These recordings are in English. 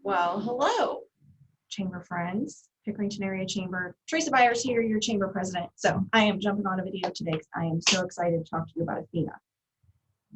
Well, hello, Chamber friends, Pickerington Area Chamber. Teresa Byers here, your Chamber President. So I am jumping on a video today because I am so excited to talk to you about Athena.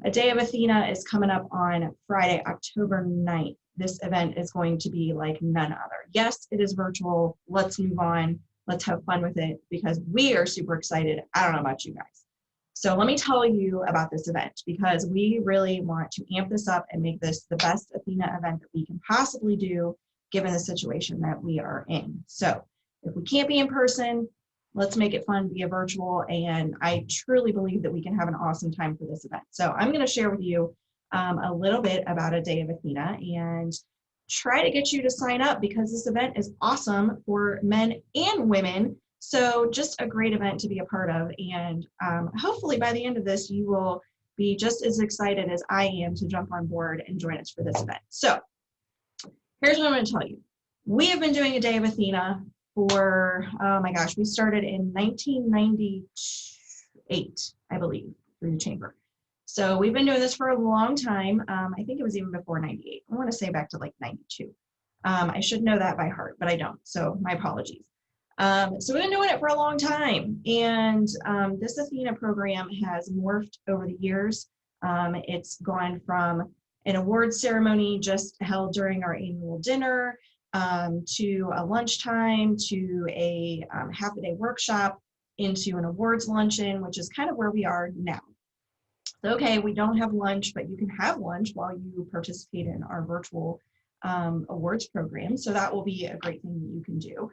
A Day of Athena is coming up on Friday, October 9th. This event is going to be like none other. Yes, it is virtual. Let's move on. Let's have fun with it because we are super excited. I don't know about you guys. So let me tell you about this event because we really want to amp this up and make this the best Athena event that we can possibly do given the situation that we are in. So if we can't be in person, let's make it fun via virtual, and I truly believe that we can have an awesome time for this event. So I'm going to share with you a little bit about A Day of Athena and try to get you to sign up because this event is awesome for men and women. So just a great event to be a part of, and hopefully by the end of this, you will be just as excited as I am to jump on board and join us for this event. So here's what I'm going to tell you. We have been doing A Day of Athena for, oh my gosh, we started in 1998, I believe, through the Chamber. So we've been doing this for a long time. I think it was even before 98. I want to say back to like 92. I should know that by heart, but I don't. So my apologies. So we've been doing it for a long time. And this Athena program has morphed over the years. It's gone from an awards ceremony just held during our annual dinner, to a lunchtime, to a half a day workshop, into an awards luncheon, which is kind of where we are now. So, okay, we don't have lunch, but you can have lunch while you participate in our virtual awards program. So that will be a great thing that you can do.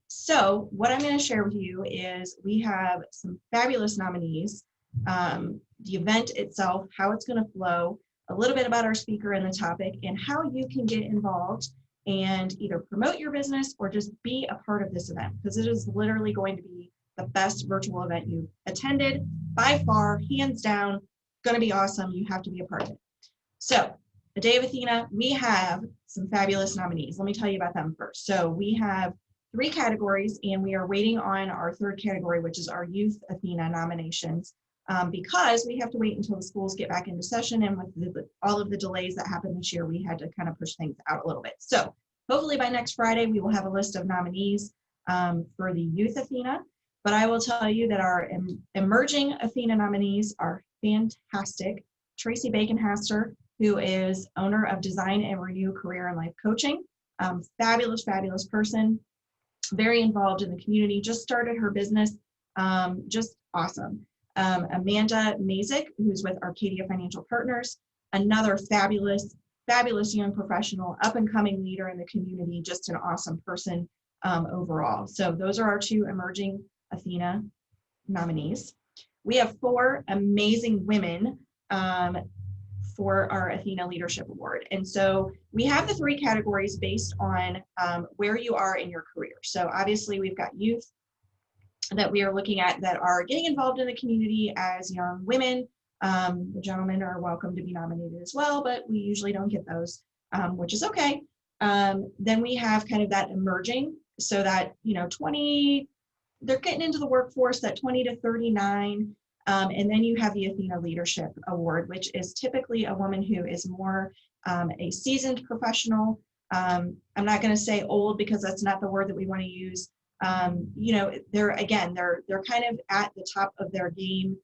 So what I'm going to share with you is we have some fabulous nominees, the event itself, how it's going to flow, a little bit about our speaker and the topic, and how you can get involved and either promote your business or just be a part of this event, because it is literally going to be the best virtual event you've attended by far, hands down, going to be awesome. You have to be a part of it. So the Day of Athena, we have some fabulous nominees. Let me tell you about them first. So we have 3 categories, and we are waiting on our 3rd category, which is our Youth Athena nominations, because we have to wait until the schools get back into session, and with all of the delays that happened this year, we had to kind of push things out a little bit. So hopefully by next Friday, we will have a list of nominees for the Youth Athena, but I will tell you that our emerging Athena nominees are fantastic. Tracy Baconhaster, who is owner of Design and Renew Career and Life Coaching, fabulous, fabulous person, very involved in the community, just started her business, just awesome. Amanda Mazik, who's with Arcadia Financial Partners, another fabulous, fabulous young professional, up and coming leader in the community, just an awesome person overall. So those are our 2 emerging Athena nominees. We have 4 amazing women for our Athena Leadership Award. And so we have the 3 categories based on where you are in your career. So obviously we've got youth that we are looking at that are getting involved in the community as young women. The gentlemen are welcome to be nominated as well, but we usually don't get those, which is okay. Then we have kind of that emerging, so that, you know, 20, they're getting into the workforce, that 20 to 39. And then you have the Athena Leadership Award, which is typically a woman who is more a seasoned professional. I'm not going to say old because that's not the word that we want to use. You know, they're kind of at the top of their game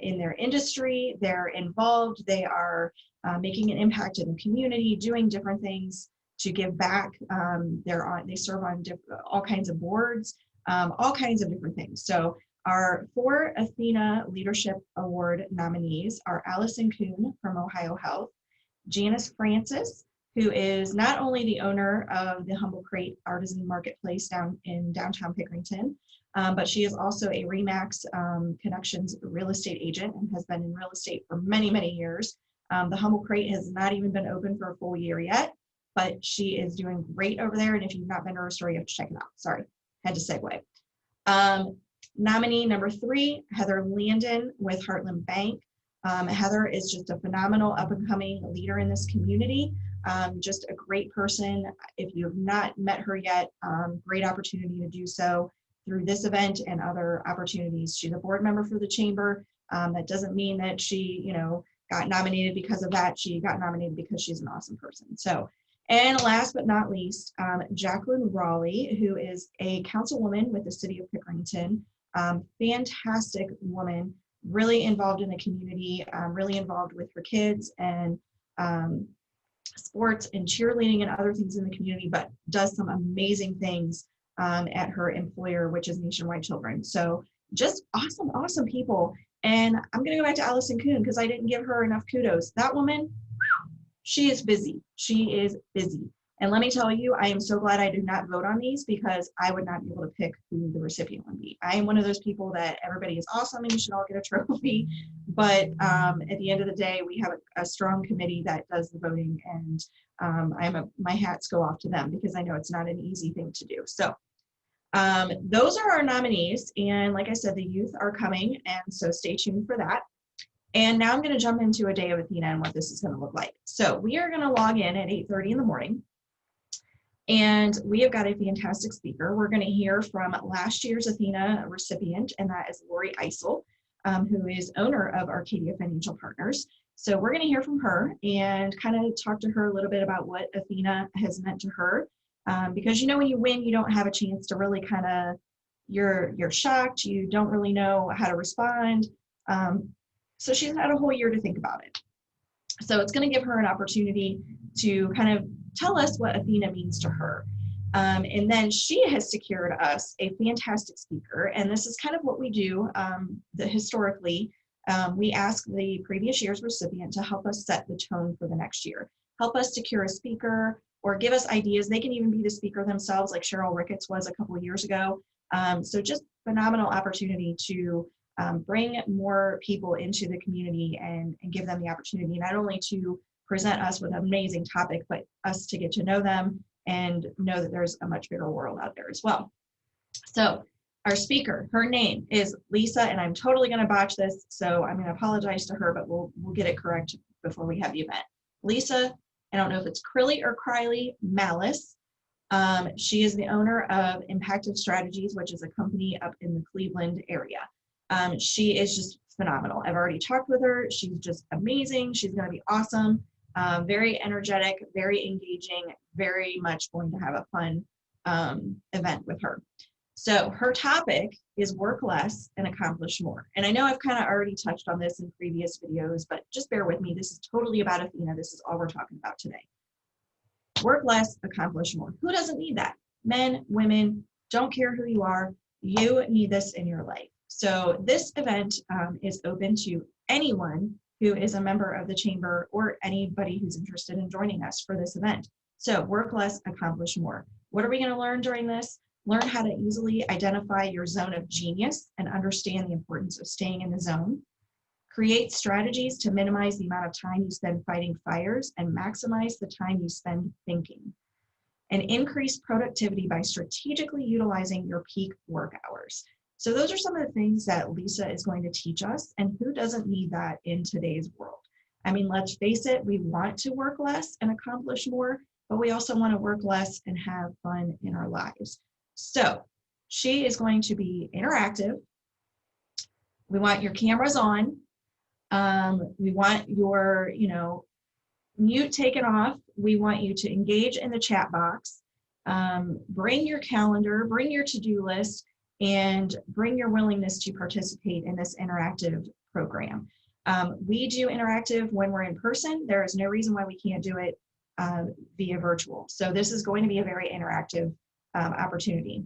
in their industry. They're involved. They are making an impact in the community, doing different things to give back. They serve on all kinds of boards, all kinds of different things. So our 4 Athena Leadership Award nominees are Allison Kuhn from Ohio Health, Janice Francis, who is not only the owner of the Humble Crate Artisan Marketplace down in downtown Pickerington, but she is also a RE/MAX Connections real estate agent and has been in real estate for many, many years. The Humble Crate has not even been open for a full year yet, but she is doing great over there. And if you've not been to her store, you have to check it out. Sorry, had to segue. Nominee number 3, Heather Landon with Heartland Bank. Heather is just a phenomenal up-and-coming leader in this community, just a great person. If you have not met her yet, great opportunity to do so through this event and other opportunities. She's a board member for the Chamber. That doesn't mean that she, you know, got nominated because of that. She got nominated because she's an awesome person. So And last but not least, Jacqueline Raleigh, who is a councilwoman with the city of Pickerington. Fantastic woman, really involved in the community, really involved with her kids and sports and cheerleading and other things in the community, but does some amazing things at her employer, which is Nationwide Children. So just awesome, awesome people. And I'm going to go back to Allison Kuhn because I didn't give her enough kudos. That woman, she is busy. She is busy. And let me tell you, I am so glad I did not vote on these because I would not be able to pick who the recipient would be. I am one of those people that everybody is awesome and you should all get a trophy. But at the end of the day, we have a strong committee that does the voting, and my hats go off to them because I know it's not an easy thing to do. So those are our nominees. And like I said, the youth are coming, and so stay tuned for that. And now I'm going to jump into A Day of Athena and what this is going to look like. So we are going to log in at 8:30 in the morning. And we have got a fantastic speaker. We're going to hear from last year's Athena recipient, and that is Lori Eisel, who is owner of Arcadia Financial Partners. So we're going to hear from her and kind of talk to her a little bit about what Athena has meant to her. Because you know, when you win, you don't have a chance to really kind of, you're shocked, you don't really know how to respond. So she's had a whole year to think about it. So it's going to give her an opportunity to kind of tell us what Athena means to her. And then she has secured us a fantastic speaker. And this is kind of what we do historically. We ask the previous year's recipient to help us set the tone for the next year. Help us secure a speaker or give us ideas. They can even be the speaker themselves, like Cheryl Ricketts was a couple of years ago. So just phenomenal opportunity to bring more people into the community and give them the opportunity not only to present us with an amazing topic, but us to get to know them and know that there's a much bigger world out there as well. So our speaker, her name is Lisa, and I'm totally going to botch this, so I'm going to apologize to her, but we'll get it correct before we have the event. Lisa, I don't know if it's Crilly or Criley Malice. She is the owner of Impactive Strategies, which is a company up in the Cleveland area. She is just phenomenal. I've already talked with her. She's just amazing. She's going to be awesome. Very energetic, very engaging, very much going to have a fun event with her. So her topic is work less and accomplish more. And I know I've kind of already touched on this in previous videos, but just bear with me. This is totally about Athena. This is all we're talking about today. Work less, accomplish more. Who doesn't need that? Men, women, don't care who you are. You need this in your life. So this event is open to anyone who is a member of the chamber or anybody who's interested in joining us for this event. So work less, accomplish more. What are we going to learn during this? Learn how to easily identify your zone of genius and understand the importance of staying in the zone. Create strategies to minimize the amount of time you spend fighting fires and maximize the time you spend thinking. And increase productivity by strategically utilizing your peak work hours. So those are some of the things that Lisa is going to teach us, and who doesn't need that in today's world? I mean, let's face it, we want to work less and accomplish more, but we also want to work less and have fun in our lives. So she is going to be interactive. We want your cameras on. We want your, mute taken off. We want you to engage in the chat box. Bring your calendar, bring your to-do list, and bring your willingness to participate in this interactive program. We do interactive when we're in person. There is no reason why we can't do it via virtual. So this is going to be a very interactive opportunity.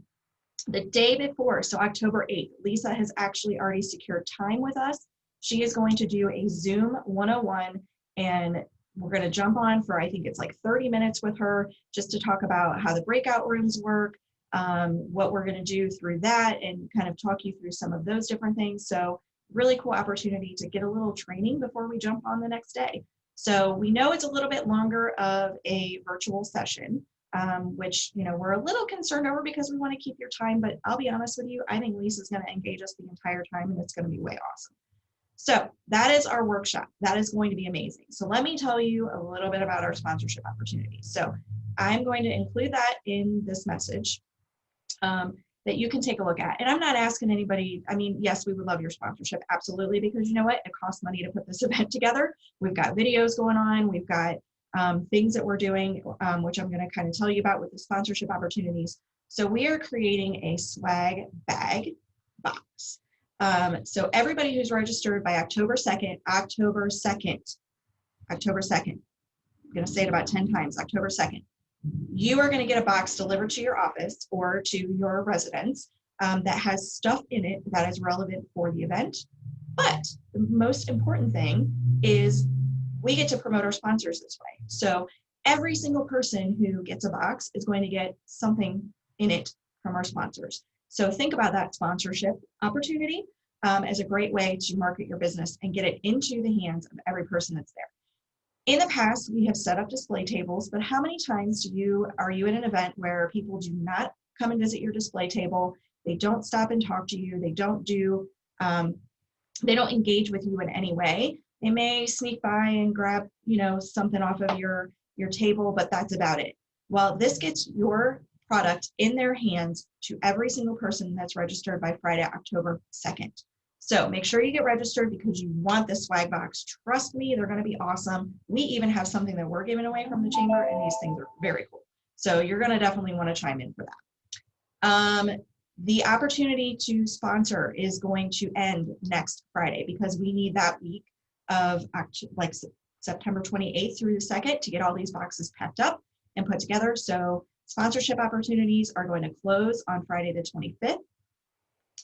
The day before, so October 8th, Lisa has actually already secured time with us. She is going to do a Zoom 101, and we're going to jump on for, I think it's like 30 minutes with her, just to talk about how the breakout rooms work, what we're going to do through that, and kind of talk you through some of those different things. So really cool opportunity to get a little training before we jump on the next day. So we know it's a little bit longer of a virtual session, which we're a little concerned over because we want to keep your time, but I'll be honest with you, I think Lisa's going to engage us the entire time, and it's going to be way awesome. So that is our workshop. That is going to be amazing. So let me tell you a little bit about our sponsorship opportunities. So I'm going to include that in this message that you can take a look at. And I'm not asking anybody, I mean, yes, we would love your sponsorship, absolutely, because you know what? It costs money to put this event together. We've got videos going on. We've got things that we're doing, which I'm going to kind of tell you about with the sponsorship opportunities. So we are creating a swag bag box. So everybody who's registered by October 2nd, I'm going to say it about 10 times, October 2nd, you are going to get a box delivered to your office or to your residence that has stuff in it that is relevant for the event. But the most important thing is we get to promote our sponsors this way. So every single person who gets a box is going to get something in it from our sponsors. So think about that sponsorship opportunity as a great way to market your business and get it into the hands of every person that's there. In the past, we have set up display tables, but how many times are you at an event where people do not come and visit your display table? They don't stop and talk to you. They don't engage with you in any way. They may sneak by and grab, something off of your table, but that's about it. Well, this gets your product in their hands to every single person that's registered by Friday, October 2nd. So make sure you get registered because you want this swag box. Trust me, they're going to be awesome. We even have something that we're giving away from the chamber, and these things are very cool. So you're going to definitely want to chime in for that. The opportunity to sponsor is going to end next Friday because we need that week of September 28th through the 2nd to get all these boxes packed up and put together. So sponsorship opportunities are going to close on Friday the 25th.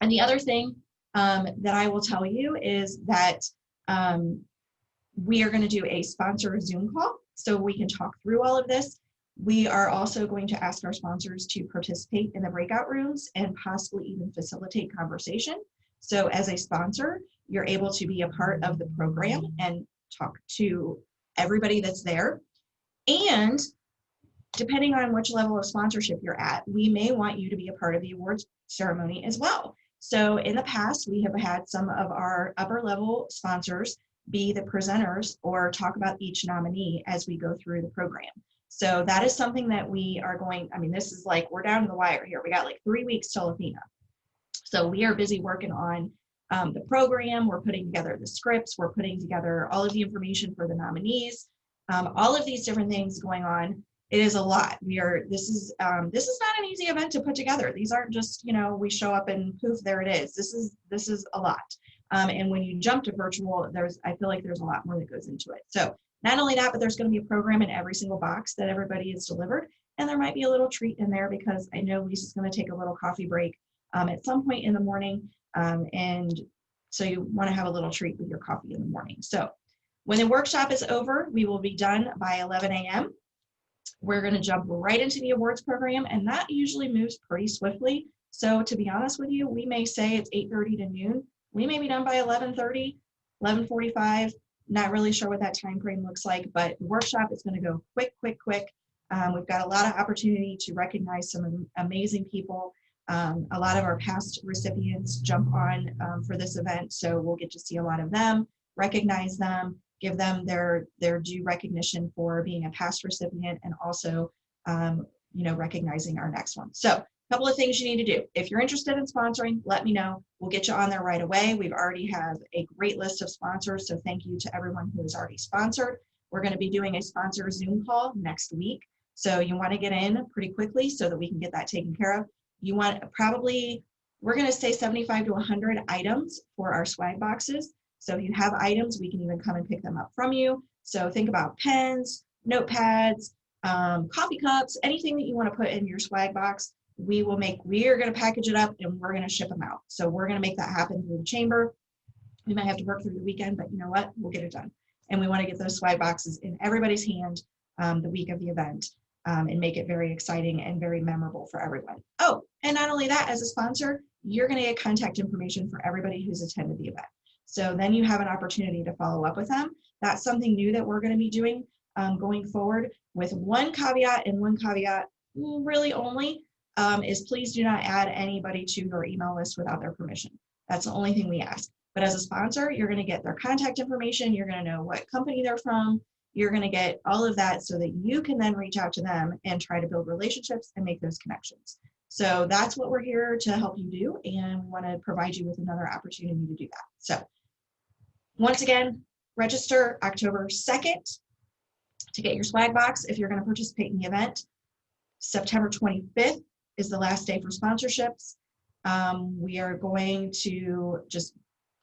And the other thing that I will tell you is that we are going to do a sponsor Zoom call so we can talk through all of this. We are also going to ask our sponsors to participate in the breakout rooms and possibly even facilitate conversation. So as a sponsor, you're able to be a part of the program and talk to everybody that's there. And depending on which level of sponsorship you're at, we may want you to be a part of the awards ceremony as well. So in the past, we have had some of our upper level sponsors be the presenters or talk about each nominee as we go through the program. So that is something that we are this is we're down to the wire here. We got 3 weeks till Athena. So we are busy working on the program. We're putting together the scripts. We're putting together all of the information for the nominees. All of these different things going on. It is a lot. This is not an easy event to put together. These aren't just, we show up and poof, there it is. This is a lot. And when you jump to virtual, I feel like there's a lot more that goes into it. So not only that, but there's going to be a program in every single box that everybody is delivered. And there might be a little treat in there because I know Lisa's going to take a little coffee break at some point in the morning. And so you want to have a little treat with your coffee in the morning. So when the workshop is over, we will be done by 11 a.m. We're going to jump right into the awards program, and that usually moves pretty swiftly. So to be honest with you, we may say it's 8:30 to noon. We may be done by 11:30, 11:45. Not really sure what that time frame looks like, but the workshop is going to go quick. We've got a lot of opportunity to recognize some amazing people. A lot of our past recipients jump on for this event, so we'll get to see a lot of them, recognize them, give them their due recognition for being a past recipient, and also recognizing our next one. So a couple of things you need to do. If you're interested in sponsoring, let me know. We'll get you on there right away. We've already have a great list of sponsors, so thank you to everyone who has already sponsored. We're going to be doing a sponsor Zoom call next week, so you want to get in pretty quickly so that we can get that taken care of. You want we're going to say 75 to 100 items for our swag boxes. So if you have items, we can even come and pick them up from you. So think about pens, notepads, coffee cups, anything that you want to put in your swag box. We are going to package it up and we're going to ship them out. So we're going to make that happen through the chamber. We might have to work through the weekend, but you know what? We'll get it done. And we want to get those swag boxes in everybody's hand the week of the event and make it very exciting and very memorable for everyone. Oh, and not only that, as a sponsor, you're going to get contact information for everybody who's attended the event. So then you have an opportunity to follow up with them. That's something new that we're going to be doing going forward, with one caveat really only is please do not add anybody to your email list without their permission. That's the only thing we ask. But as a sponsor, you're going to get their contact information. You're going to know what company they're from. You're going to get all of that so that you can then reach out to them and try to build relationships and make those connections. So that's what we're here to help you do, and we want to provide you with another opportunity to do that. So once again, register October 2nd to get your swag box if you're going to participate in the event. September 25th is the last day for sponsorships. We are going to just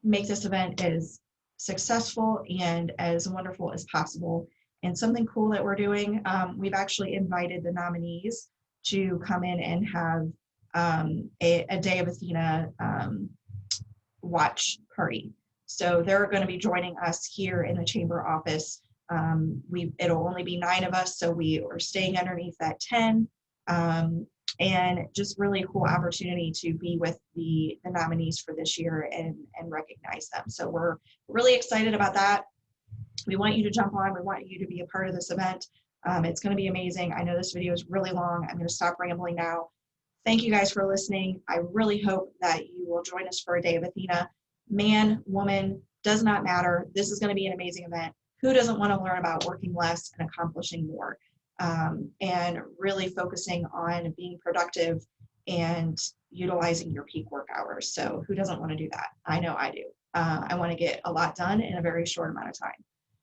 make this event as successful and as wonderful as possible. And something cool that we're doing, we've actually invited the nominees to come in and have a Day of Athena watch party. So they're going to be joining us here in the chamber office. It'll only be 9 of us, so we are staying underneath that 10. And just really cool opportunity to be with the nominees for this year and recognize them. So we're really excited about that. We want you to jump on. We want you to be a part of this event. It's going to be amazing. I know this video is really long. I'm going to stop rambling now. Thank you guys for listening. I really hope that you will join us for A Day of Athena. Man, woman, does not matter. This is going to be an amazing event. Who doesn't want to learn about working less and accomplishing more? And really focusing on being productive and utilizing your peak work hours. So who doesn't want to do that? I know I do. I want to get a lot done in a very short amount of time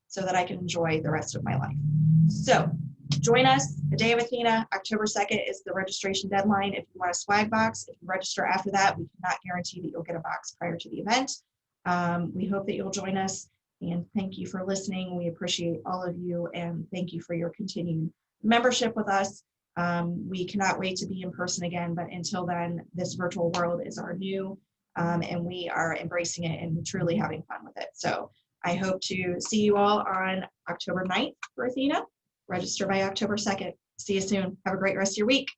so that I can enjoy the rest of my life. So join us. A Day of Athena, October 2nd is the registration deadline. If you want a swag box, if you register after that, we cannot guarantee that you'll get a box prior to the event. We hope that you'll join us, and thank you for listening. We appreciate all of you, and thank you for your continued membership with us. We cannot wait to be in person again, but until then, this virtual world is our new, and we are embracing it and truly having fun with it. So I hope to see you all on October 9th for Athena. Register by October 2nd. See you soon. Have a great rest of your week.